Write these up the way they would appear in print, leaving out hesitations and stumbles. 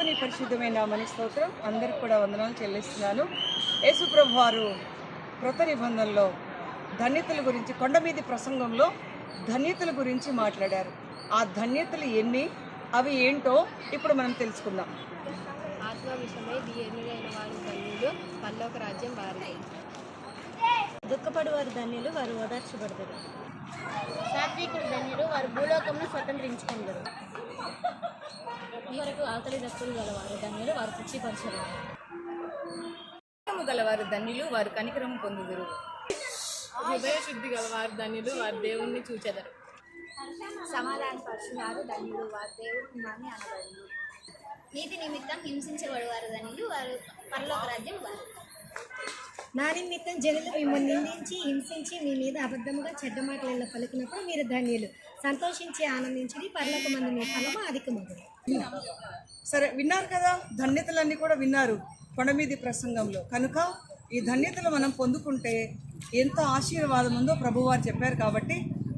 దేవుని పరిశుద్ధమైన నామమునకు స్తోత్రం. అందరికి కూడా వందనాలు చెల్లిస్తున్నాను. యేసుప్రభు వారు కృత నిబంధనలో ధన్యతల గురించి కొండ మీది ప్రసంగంలో ధన్యతల గురించి మాట్లాడారు. ఆ ధన్యతలు ఎన్ని, అవి ఏంటో ఇప్పుడు మనం తెలుసుకుందాం. ఆత్మ విషయమై ధీరులైన వారు ధన్యులు, పరలోక రాజ్యం వారిది. దుఃఖపడు వారు ధన్యులు, వారు ఓదార్చబడతారు. సాత్వికులు ధన్యులు, వారు భూలోకమును స్వతంత్రించుకుందరు. ఈ వరకు ఆకలి దప్పులు గలవారు ధన్యులు, వారు పుష్టిపరచరు. గలవారు ధన్యులు, వారు కనికరము పొందుదురు. హృదయ శుద్ధి గలవారు ధన్యులు, వారు దేవుణ్ణి చూచెదరు. సమాధాన పరుచువారు ధన్యులు, వారు దేవుడు కుమారుని అనబడును. నీతి నిమిత్తం హింసించబడేవారు ధన్యులు, వారు పరలోక రాజ్యం వారు. నా నిమిత్తం జనులు మిమ్మల్ని నిందించి హింసించి మీ మీద అబద్ధముగా చెడ్డ మాటలలో పలికినప్పుడు మీరు ధన్యులు. సంతోషించి ఆనందించి పరలోకమందు మీ ఫలము అధికమగును. సరే, విన్నారు కదా, ధన్యతలన్నీ కూడా విన్నారు కొండ మీది ప్రసంగంలో. కనుక ఈ ధన్యతలు మనం పొందుకుంటే ఎంత ఆశీర్వాదం ఉందో ప్రభువారు చెప్పారు. కాబట్టి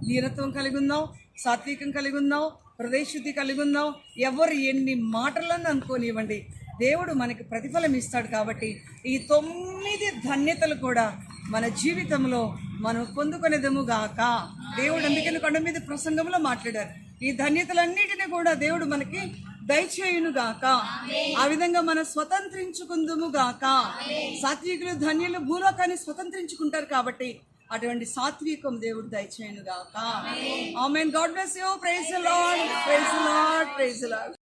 దీనత్వం కలిగి ఉందాం, సాత్వికం కలిగి ఉందాం, హృదయశుద్ధి కలిగి ఉందాం. ఎవరు ఎన్ని మాటలను అనుకోనివ్వండి, దేవుడు మనకి ప్రతిఫలం ఇస్తాడు. కాబట్టి ఈ 9 ధన్యతలు కూడా మన జీవితంలో మనం పొందుకునేదము గాక. దేవుడు అందుకని కొండ మీద ప్రసంగంలో మాట్లాడారు. ఈ ధన్యతలన్నిటినీ కూడా దేవుడు మనకి దయచేయును గాక. ఆ విధంగా మనం స్వతంత్రించుకుందుము గాక. సాత్వికులు ధన్యులు భూలోకాన్ని స్వతంత్రించుకుంటారు. కాబట్టి అటువంటి సాత్వికం దేవుడు దయచేయును గాక. Amen. God bless you. Praise the Lord, praise the Lord, praise the lord.